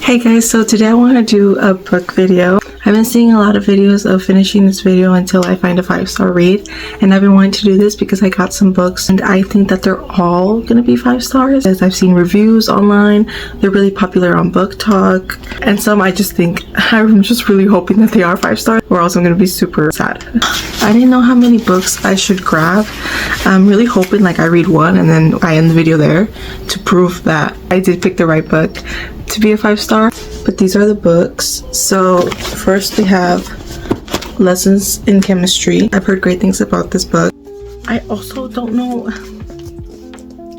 Hey guys, so today I want to do a book video. I've been seeing a lot of videos of finishing this video until I find a 5-star read, and I've been wanting to do this because I got some books and I think that they're all gonna be 5 stars. As I've seen reviews online, they're really popular on Book Talk, and some I'm just really hoping that they are 5 stars, or else I'm gonna be super sad. I didn't know how many books I should grab. I'm really hoping like I read one and then I end the video there to prove that I did pick the right book to be a 5-star. But these are the books. So first we have Lessons in Chemistry. I've heard great things about this book. I also don't know.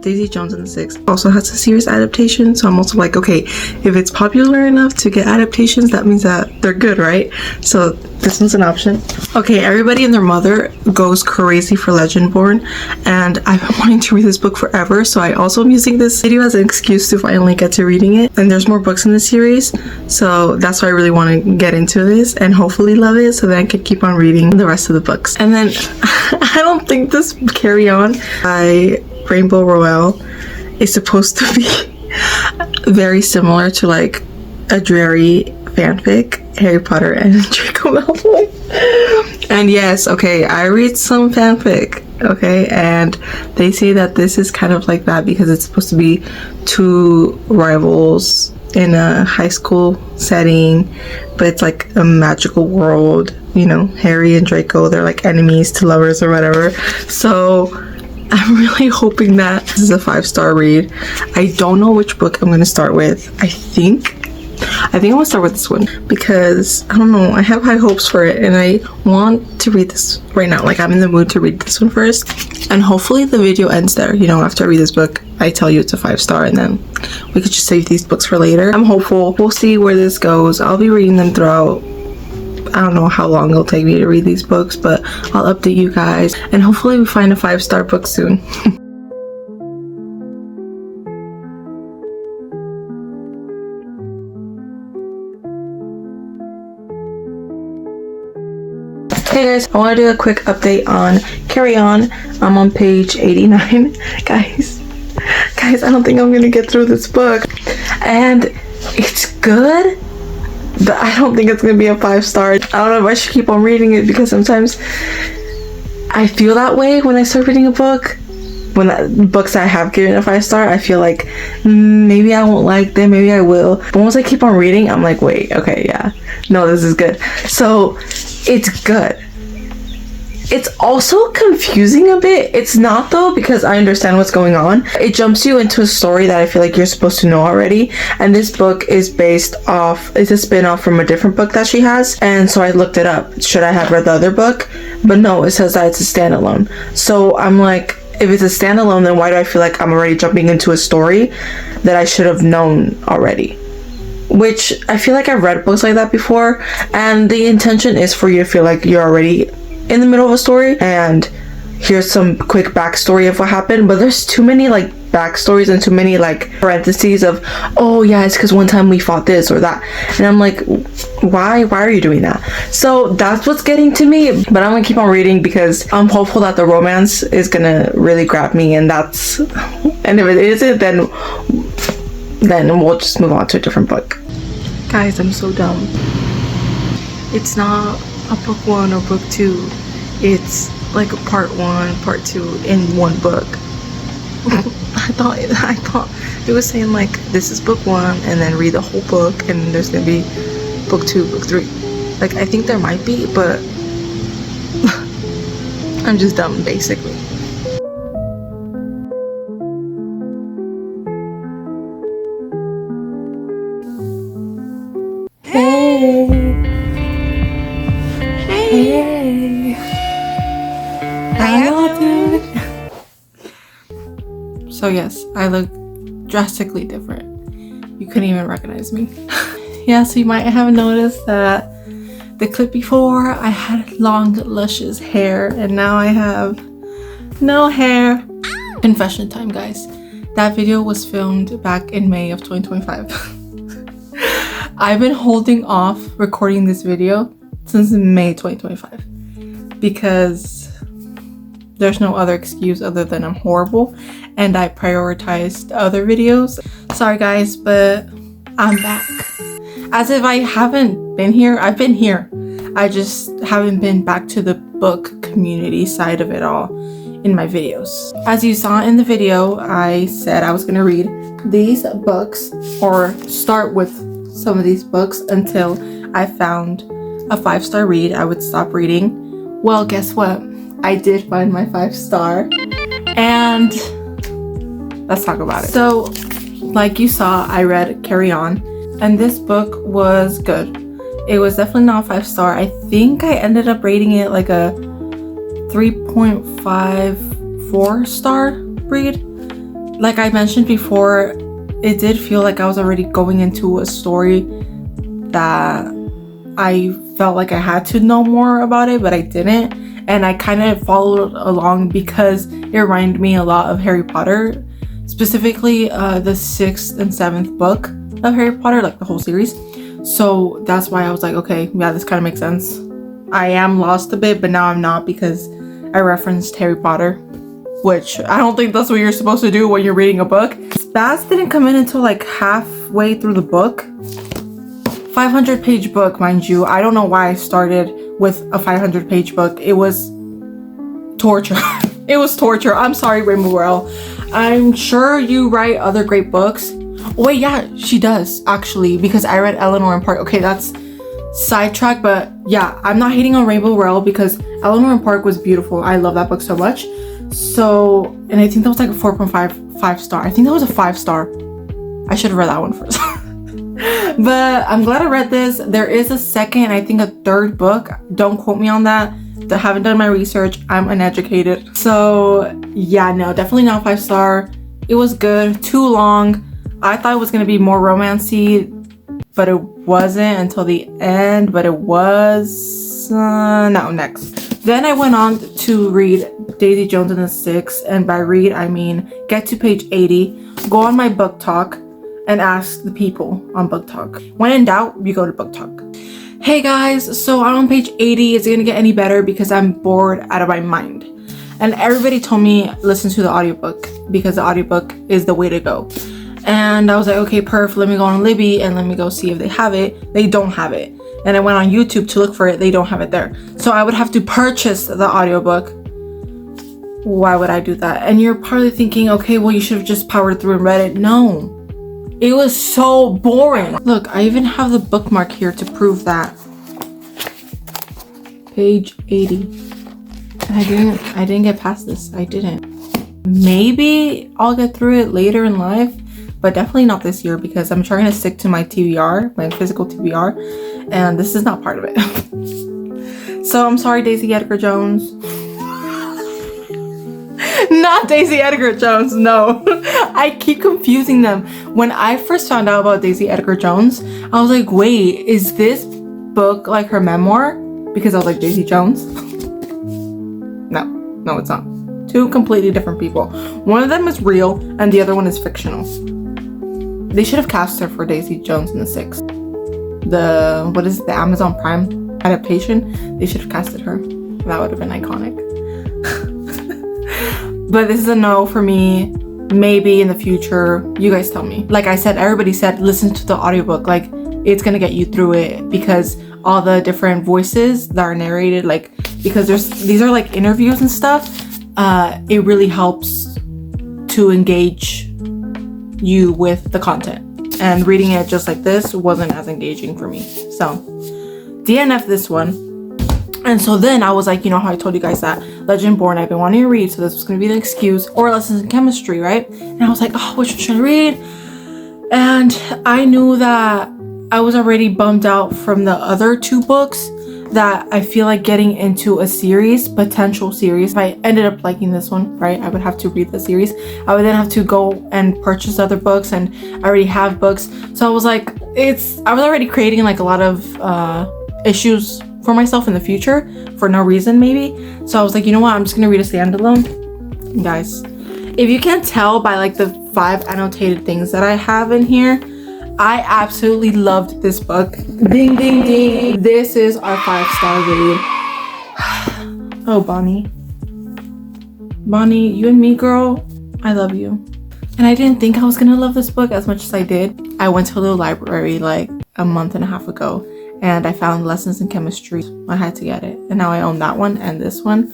Daisy Jones and the Six also has a series adaptation, so I'm also like, okay, if it's popular enough to get adaptations, that means that they're good, right? So this one's an option. Okay, everybody and their mother goes crazy for Legendborn, and I've been wanting to read this book forever, so I also am using this video as an excuse to finally get to reading it. And there's more books in the series, so that's why I really want to get into this and hopefully love it so that I can keep on reading the rest of the books. And then I don't think this Carry On by Rainbow Rowell is supposed to be very similar to like a dreary fanfic, Harry Potter and Draco Malfoy. And yes, okay, I read some fanfic, okay, and they say that this is kind of like that because it's supposed to be two rivals in a high school setting, but it's like a magical world, you know, Harry and Draco, they're like enemies to lovers or whatever. So I'm really hoping that this is a 5-star read. I don't know which book I'm going to start with. I think I'm going to start with this one because, I don't know, I have high hopes for it and I want to read this right now. Like, I'm in the mood to read this one first. And hopefully the video ends there. You know, after I read this book, I tell you it's a 5-star and then we could just save these books for later. I'm hopeful. We'll see where this goes. I'll be reading them throughout. I don't know how long it'll take me to read these books, but I'll update you guys and hopefully we find a 5-star book soon. Hey guys, I want to do a quick update on Carry On. I'm on page 89. Guys, I don't think I'm gonna get through this book, and it's good, but I don't think it's gonna be a 5-star. I don't know if I should keep on reading it because sometimes I feel that way when I start reading a book. When books I have given a 5-star, I feel like maybe I won't like them, maybe I will. But once I keep on reading, I'm like, wait, okay, yeah, no, this is good. So it's good. It's also confusing a bit. It's not though, because I understand what's going on. It jumps you into a story that I feel like you're supposed to know already. And this book is it's a spin-off from a different book that she has. And so I looked it up. Should I have read the other book? But no, it says that it's a standalone. So I'm like, if it's a standalone, then why do I feel like I'm already jumping into a story that I should have known already? Which I feel like I've read books like that before, and the intention is for you to feel like you're already in the middle of a story and here's some quick backstory of what happened, but there's too many like backstories and too many like parentheses of, oh yeah, it's because one time we fought this or that, and I'm like, why are you doing that? So that's what's getting to me, but I'm gonna keep on reading because I'm hopeful that the romance is gonna really grab me, and if it isn't, then we'll just move on to a different book. Guys, I'm so dumb. It's not a book 1 or book 2. It's like a part 1, part 2 in one book. I thought it was saying like, this is book 1 and then read the whole book and there's gonna be book 2, book 3. Like, I think there might be, but I'm just dumb basically. Hey, how y'all doing? So yes, I look drastically different. You couldn't even recognize me. Yeah, so you might have noticed that the clip before I had long, luscious hair, and now I have no hair. Confession time, guys. That video was filmed back in May of 2025. I've been holding off recording this video since May 2025 because there's no other excuse other than I'm horrible and I prioritized other videos. Sorry guys, but I'm back. As if I haven't been here. I've been here. I just haven't been back to the book community side of it all in my videos. As you saw in the video, I said I was gonna read these books or start with some of these books until I found a 5-star read. I would stop reading. Well, guess what? I did find my 5-star, and let's talk about it. So, like you saw, I read Carry On, and this book was good. It was definitely not 5-star. I think I ended up rating it like a 3.54 star read. Like I mentioned before, it did feel like I was already going into a story that I felt like I had to know more about it, but I didn't. And I kind of followed along because it reminded me a lot of Harry Potter, specifically the 6th and 7th book of Harry Potter, like the whole series. So that's why I was like, okay, yeah, this kind of makes sense. I am lost a bit, but now I'm not because I referenced Harry Potter, which I don't think that's what you're supposed to do when you're reading a book. Spaz didn't come in until like halfway through the book. 500-page book, mind you. I don't know why I started with a 500-page book. It was torture. It was torture. I'm sorry, Rainbow Rowell. I'm sure you write other great books. Wait, yeah, she does actually, because I read Eleanor and Park. Okay, that's sidetrack, but yeah, I'm not hating on Rainbow Rowell because Eleanor and Park was beautiful. I love that book so much. So, and I think that was like a 4.5 star. I think that was a 5-star. I should have read that one first. But I'm glad I read this. There is a second, I think a third book. Don't quote me on that. I haven't done my research. I'm uneducated. So yeah, no, definitely not 5-star. It was good. Too long. I thought it was going to be more romancy, but it wasn't until the end. But it was... no, next. Then I went on to read Daisy Jones and the Six. And by read, I mean get to page 80. Go on my book talk and ask the people on book talk. When in doubt, you go to book talk. Hey guys, so I'm on page 80. Is it gonna get any better because I'm bored out of my mind? And everybody told me listen to the audiobook because the audiobook is the way to go. And I was like, okay, perf, let me go on Libby and let me go see if they have it. They don't have it. And I went on YouTube to look for it. They don't have it there. So I would have to purchase the audiobook. Why would I do that? And you're probably thinking, okay, well, you should have just powered through and read it. No. It was so boring. Look, I even have the bookmark here to prove that. Page 80. And I didn't get past this. I didn't. Maybe I'll get through it later in life, but definitely not this year because I'm trying to stick to my TBR, my physical TBR, and this is not part of it. So I'm sorry, Daisy Edgar Jones. Not Daisy Edgar Jones, no. I keep confusing them. When I first found out about Daisy Edgar Jones, I was like, wait, is this book like her memoir? Because I was like, Daisy Jones? No, it's not. Two completely different people. One of them is real and the other one is fictional. They should have cast her for Daisy Jones and the Six. The Amazon Prime adaptation? They should have casted her. That would have been iconic. But this is a no for me. Maybe in the future. You guys tell me. Like I said, everybody said listen to the audiobook. Like it's gonna get you through it because all the different voices that are narrated, like because these are like interviews and stuff. It really helps to engage you with the content. And reading it just like this wasn't as engaging for me. So DNF this one. And so then I was like, you know how I told you guys that Legendborn I've been wanting to read, so this was going to be the excuse, or Lessons in Chemistry, right? And I was like, oh, which one should I read? And I knew that I was already bummed out from the other two books that I feel like getting into a series, potential series. If I ended up liking this one, right, I would have to read the series. I would then have to go and purchase other books, and I already have books. So I was like, I was already creating like a lot of issues for myself in the future for no reason maybe. So I was like, you know what, I'm just gonna read a standalone. Guys, if you can't tell by like the 5 annotated things that I have in here, I absolutely loved this book. Ding ding ding. This is our 5-star read. Oh, Bonnie, you and me, girl, I love you. And I didn't think I was gonna love this book as much as I did. I went to the library like a month and a half ago and I found Lessons in Chemistry. I had to get it. And now I own that one and this one.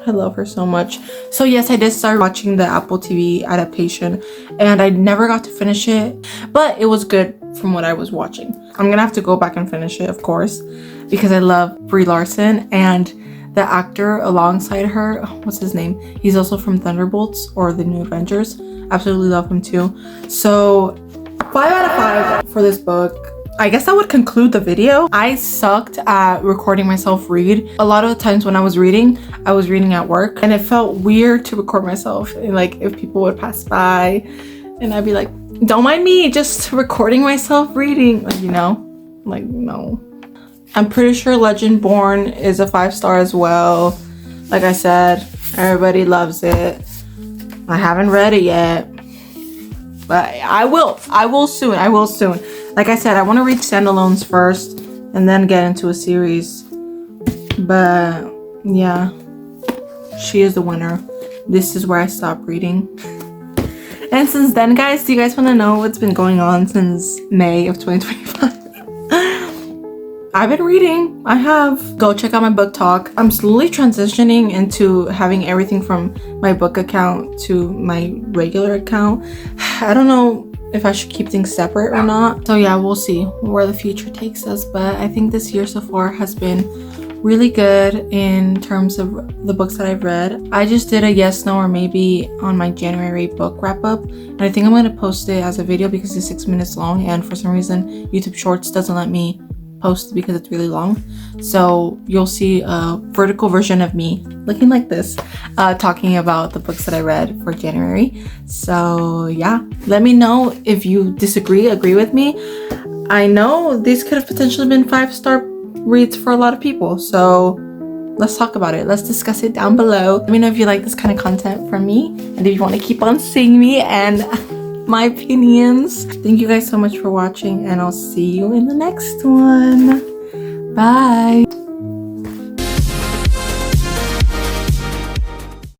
I love her so much. So yes, I did start watching the Apple TV adaptation and I never got to finish it, but it was good from what I was watching. I'm gonna have to go back and finish it, of course, because I love Brie Larson, and the actor alongside her, what's his name? He's also from Thunderbolts or The New Avengers. Absolutely love him too. So 5 out of 5 for this book. I guess that would conclude the video. I sucked at recording myself read. A lot of the times when I was reading at work, and it felt weird to record myself. And like if people would pass by and I'd be like, don't mind me, just recording myself reading, you know, like no. I'm pretty sure Legendborn is a 5-star as well. Like I said, everybody loves it. I haven't read it yet, but I will soon. Like I said, I want to read standalones first and then get into a series. But yeah, she is the winner. This is where I stopped reading. And since then, guys, do you guys want to know what's been going on since May of 2025? I've been reading. I have. Go check out my book talk. I'm slowly transitioning into having everything from my book account to my regular account. I don't know if I should keep things separate or not. So yeah, we'll see where the future takes us. But I think this year so far has been really good in terms of the books that I've read. I just did a yes, no, or maybe on my January book wrap up. And I think I'm going to post it as a video because it's 6 minutes long. And for some reason, YouTube Shorts doesn't let me post because it's really long. So you'll see a vertical version of me looking like this, talking about the books that I read for January. So yeah, let me know if you agree with me. I know these could have potentially been 5-star reads for a lot of people, so let's talk about it. Let's discuss it down below. Let me know if you like this kind of content from me and if you want to keep on seeing me and my opinions. Thank you guys so much for watching, and I'll see you in the next one. Bye.